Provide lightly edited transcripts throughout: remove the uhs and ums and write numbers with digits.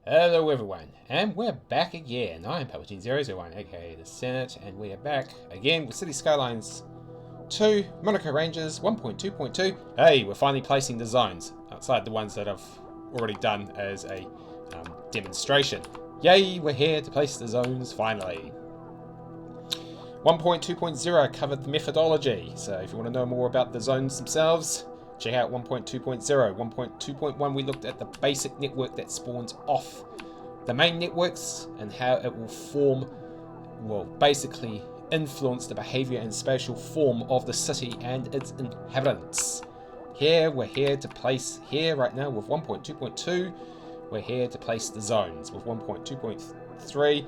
Hello everyone, and we're back again. I'm Palpatine001, aka the Senate, and we are back again with Cities Skylines 2, Manukau Ranges 1.2.2. Hey, we're finally placing the zones outside the ones that I've already done as a demonstration. Yay, we're here to place the zones finally. 1.2.0 covered the methodology, so if you want to know more about the zones themselves, check out 1.2.0. 1.2.1 we looked at the basic network that spawns off the main networks and how it will form, well, basically influence the behavior and spatial form of the city and its inhabitants. We're here to place, right now with 1.2.2, we're here to place the zones. With 1.2.3,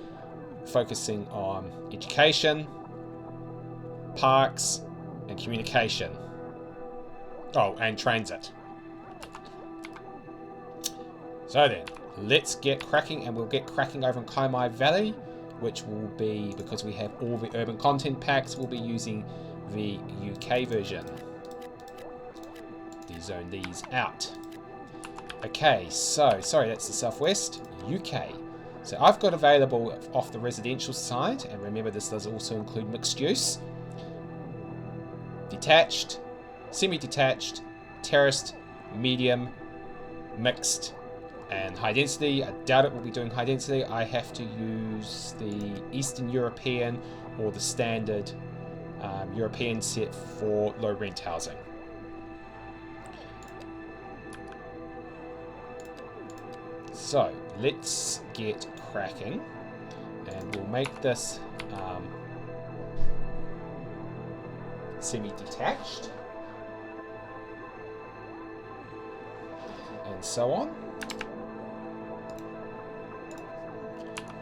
focusing on education, parks, and communication. Oh, and transit. So then, let's get cracking, and we'll get cracking over in Kaimai Valley, which will be, because we have all the urban content packs, we'll be using the UK version. Zone these out. Okay, so, sorry, that's the southwest, UK. So I've got available off the residential side, and remember this does also include mixed use, detached, semi-detached, terraced, medium, mixed, and high density. I doubt it will be doing high density. I have to use the Eastern European or the standard European set for low rent housing. So let's get cracking, and we'll make this semi-detached and so on.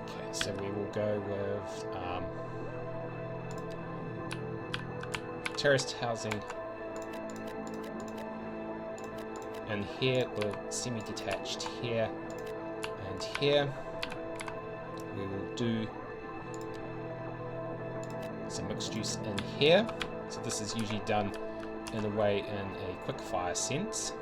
Okay, so we will go with terraced housing, and here with semi-detached here and here. We will do some mixed use in here. So this is usually done in a way in a quick fire sense.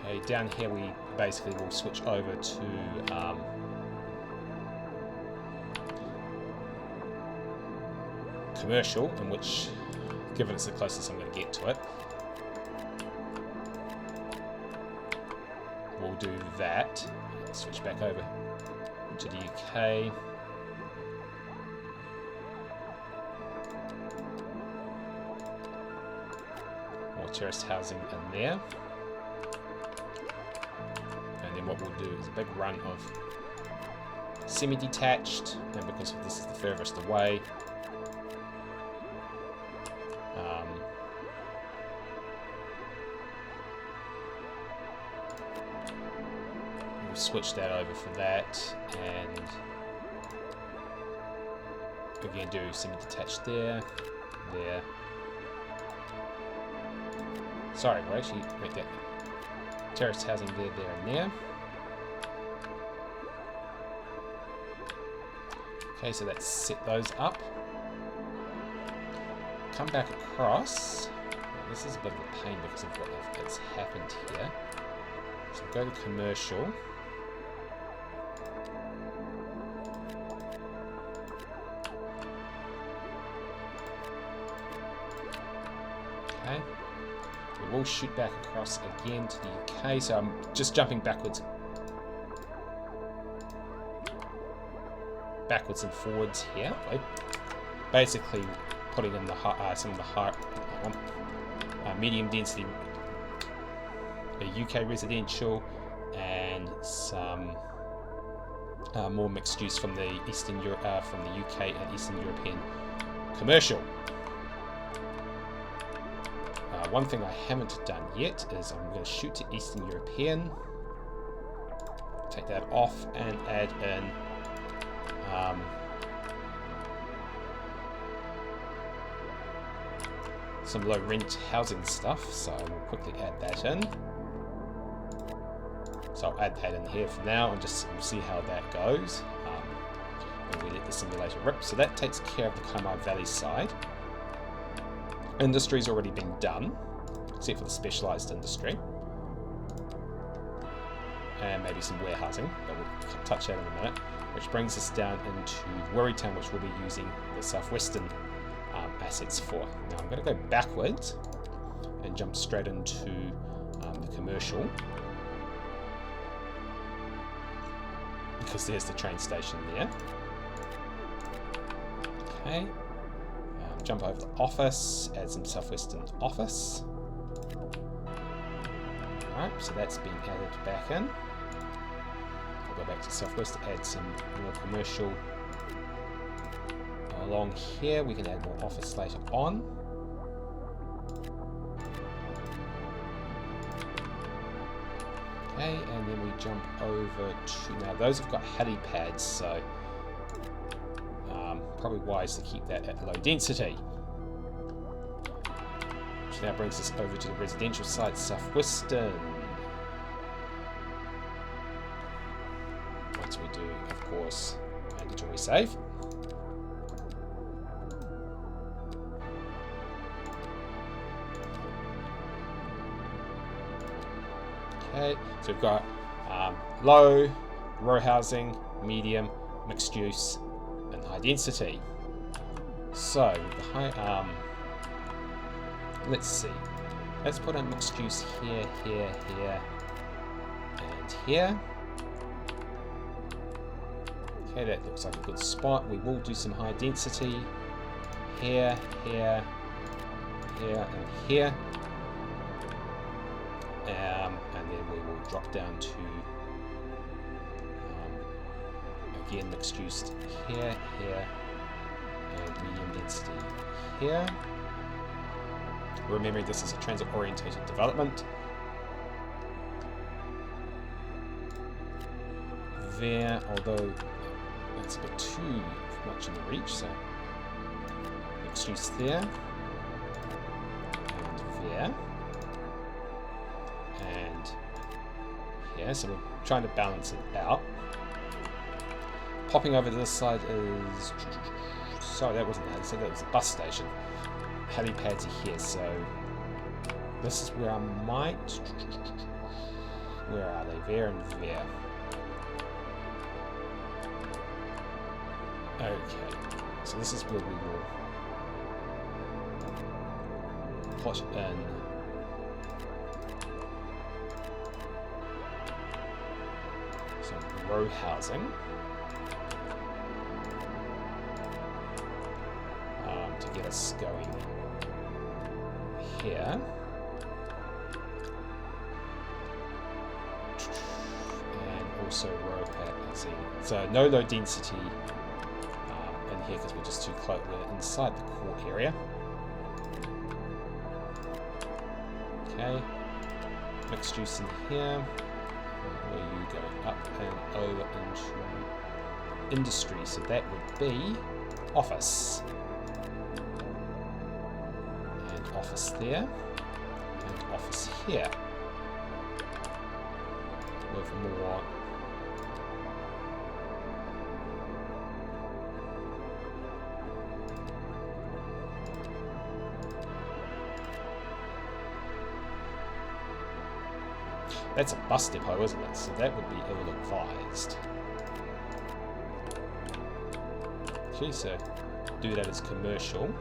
Okay, down here we basically will switch over to commercial, in which, given it's the closest I'm going to get to it, we'll do that. Switch back over to the UK. More terraced housing in there. And then what we'll do is a big run of semi-detached, and because this is the furthest away, we'll switch that over for that, and again do semi-detached there. Sorry, we'll actually make that terraced housing there, and there. Okay, so let's set those up. Come back across. This is a bit of a pain because of what's happened here. So go to commercial. Okay. We will shoot back across again to the UK. So I'm just jumping backwards and forwards here. Basically putting in the some of the high, medium density UK residential, and some more mixed use from the from the UK and Eastern European commercial. One thing I haven't done yet is I'm going to shoot to Eastern European, take that off, and add in some low rent housing stuff, so we'll quickly add that in. So I'll add that in here for now and just we'll see how that goes. and we let the simulator rip. So that takes care of the Kaimai Valley side. Industry's already been done, except for the specialised industry. And maybe some warehousing, but we'll touch that in a minute. Which brings us down into Worrytown, which we'll be using the southwestern assets for. Now I'm going to go backwards and jump straight into the commercial, because there's the train station there. Okay, jump over the office, add some southwestern office. Alright, so that's been added back in. We'll go back to southwest to add some more commercial along here. We can add more office later on. Okay, and then we jump over to, now those have got helipads, so probably wise to keep that at low density. Which now brings us over to the residential side, southwestern. Once we do, of course, mandatory save. Okay, so we've got low, row housing, medium, mixed use, and high density. So with the high, let's see. Let's put in mixed use here, here, here, and here. Okay, that looks like a good spot. We will do some high density here, here, here, and here. And then we will drop down to again mixed use here, here, and medium density here. Remembering this is a transit orientated development. There, although that's a bit too much in the reach, so mixed use there and there. Yeah, so we're trying to balance it out. Popping over to this side is... Sorry, that wasn't that. I said that was a bus station. Helipads are here, so... This is where I might... Where are they? There and there. Okay, so this is where we will... Put in... row housing to get us going here, and also row housing. So no low density in here because we're just too close. We're inside the core area. Okay, mixed use in here. Where you going up and over into industry, so that would be office and office there and office here with more That's a bus depot, isn't it? So that would be ill-advised. Okay, so do that as commercial.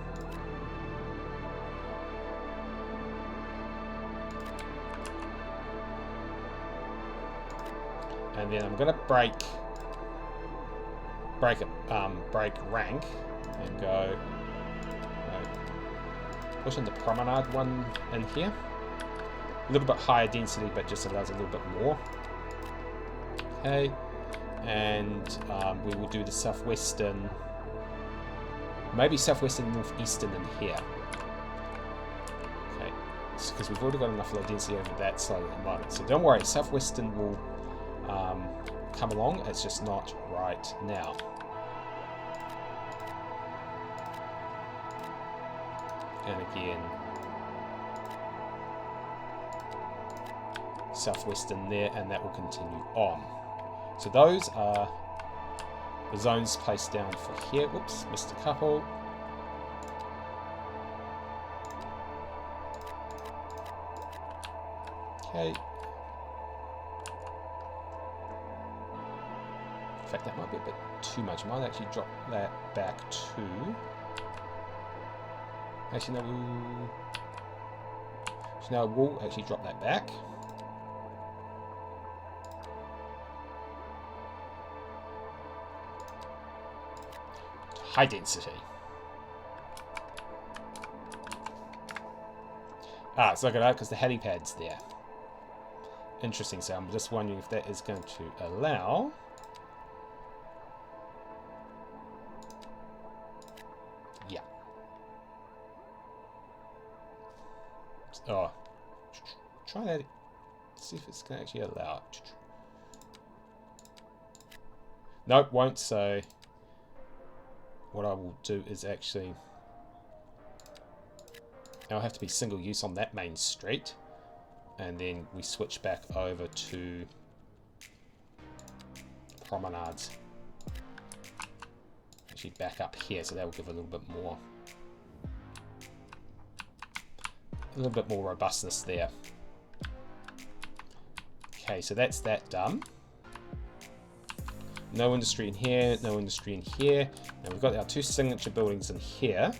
And then I'm going to break rank and go push in the promenade one in here. A little bit higher density, but just allows a little bit more. Okay, and we will do the southwestern, maybe southwestern, northeastern in here. Okay, because we've already got enough low density over that side at the moment. So don't worry, southwestern will come along. It's just not right now. And again, southwestern there, and that will continue on. So those are the zones placed down for here. Whoops, missed a couple. Okay. In fact, that might be a bit too much. I might actually drop that back to... Actually, no, we'll actually drop that back. High density. Ah, so look at that, because the helipad's there. Interesting, so I'm just wondering if that is going to allow... Yeah. Oh. Try that. See if it's going to actually allow it. Nope, won't, so... What I will do is actually... I'll have to be single use on that main street. And then we switch back over to promenades. Actually back up here, so that will give a little bit more robustness there. Okay, so that's that done. No industry in here, no industry in here. Now we've got our two signature buildings in here.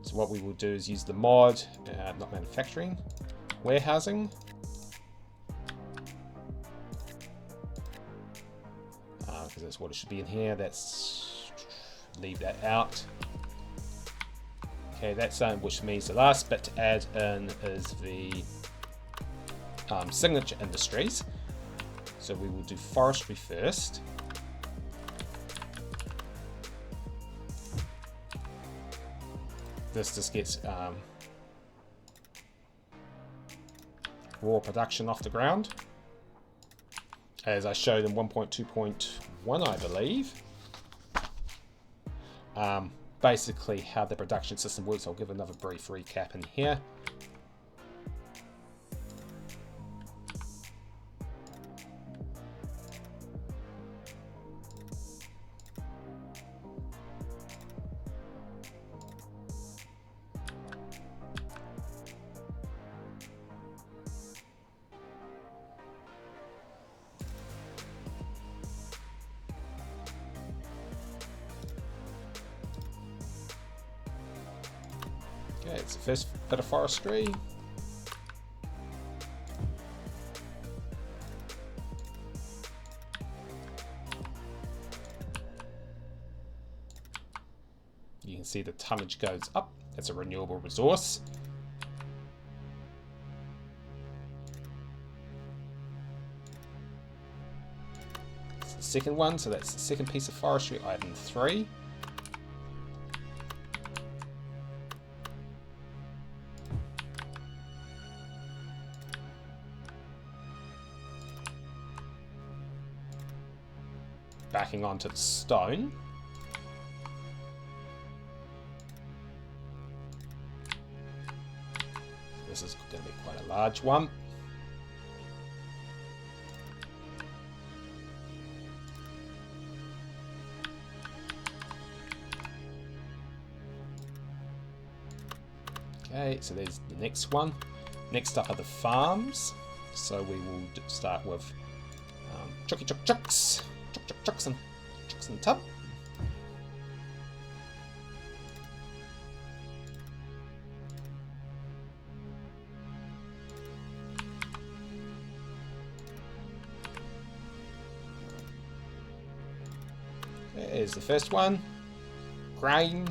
So what we will do is use the mod, not manufacturing, warehousing. Because that's what it should be in here. That's leave that out. Okay, that's which means the last bit to add in is the signature industries. So we will do forestry first. This just gets raw production off the ground, as I showed in 1.2.1, I believe. Basically how the production system works. I'll give another brief recap in here. Okay, it's the first bit of forestry. You can see the tonnage goes up. That's a renewable resource. It's the second one, so that's the second piece of forestry, item 3. Backing onto the stone. This is going to be quite a large one. Okay, so there's the next one. Next up are the farms. So we will start with chucks and tub. There's the first one. Grain.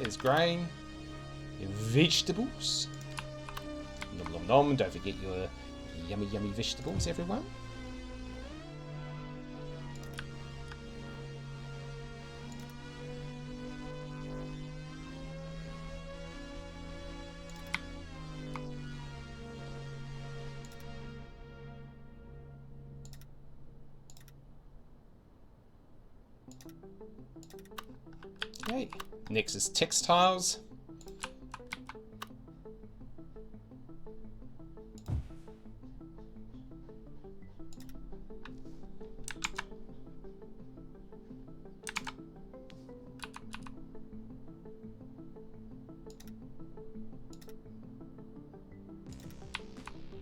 There's grain, your vegetables. Nom nom nom, don't forget your yummy yummy vegetables, everyone. Okay. Next is textiles.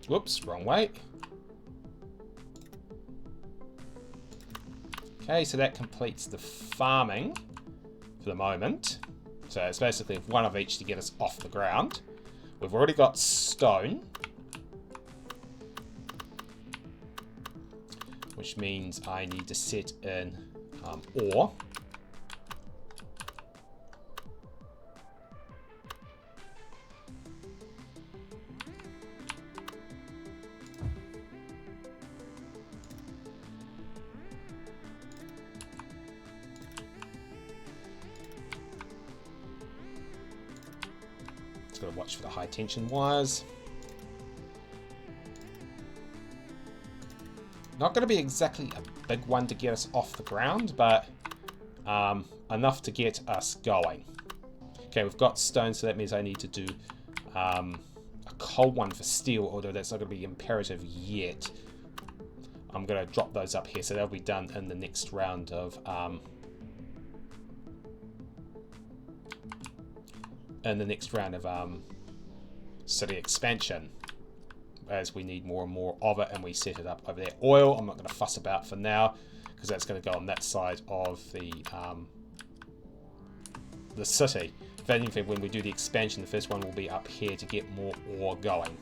Whoops, wrong way. Okay, so that completes the farming for the moment. So it's basically one of each to get us off the ground. We've already got stone, which means I need to set in ore. Got to watch for the high tension wires. Not going to be exactly a big one to get us off the ground, but enough to get us going. Okay, we've got stone, so that means I need to do a coal one for steel, although that's not going to be imperative yet. I'm going to drop those up here, so they'll be done in the next round of city expansion, as we need more and more of it, and we set it up over there. Oil, I'm not going to fuss about for now, because that's going to go on that side of the city. If anything, when we do the expansion, the first one will be up here to get more ore going,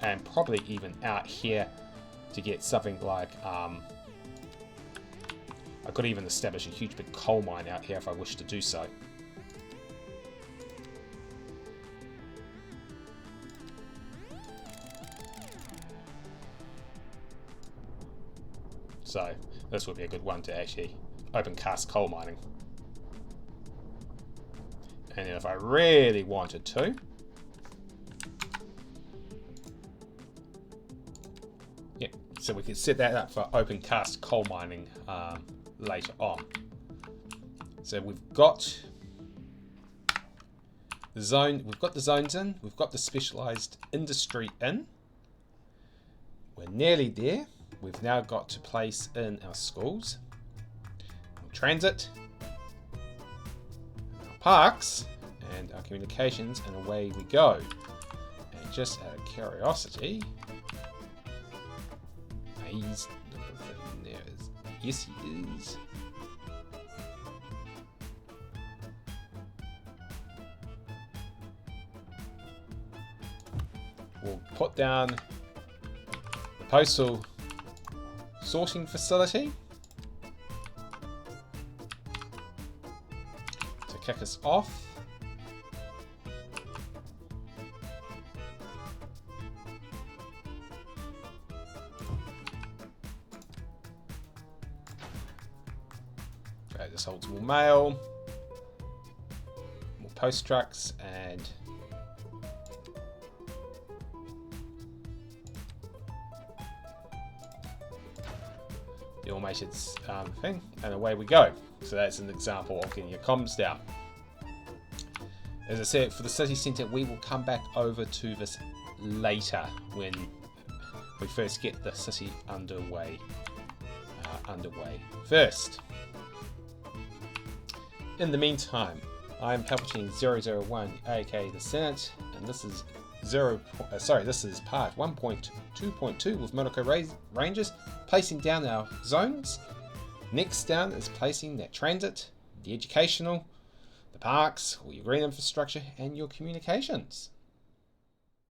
and probably even out here to get something like I could even establish a huge big coal mine out here if I wish to do so. So this would be a good one to actually open cast coal mining. And then if I really wanted to, yep, so we could set that up for open cast coal mining later on. So we've got the zone, we've got the zones in, we've got the specialised industry in. We're nearly there. We've now got to place in our schools, our transit, our parks, and our communications, and away we go. And just out of curiosity, he's not there. Yes, he is. We'll put down the postal sorting facility to kick us off. Okay, this holds more mail, more post trucks, and the automated thing, and away we go. So that's an example of getting your comms down. As I said, for the city centre, we will come back over to this later when we first get the city underway. First. In the meantime, I'm Palpatine 001, aka the Senate, and this is this is part 1.2.2 with Manukau Ranges, placing down our zones. Next down is placing that transit, the educational, the parks, all your green infrastructure, and your communications.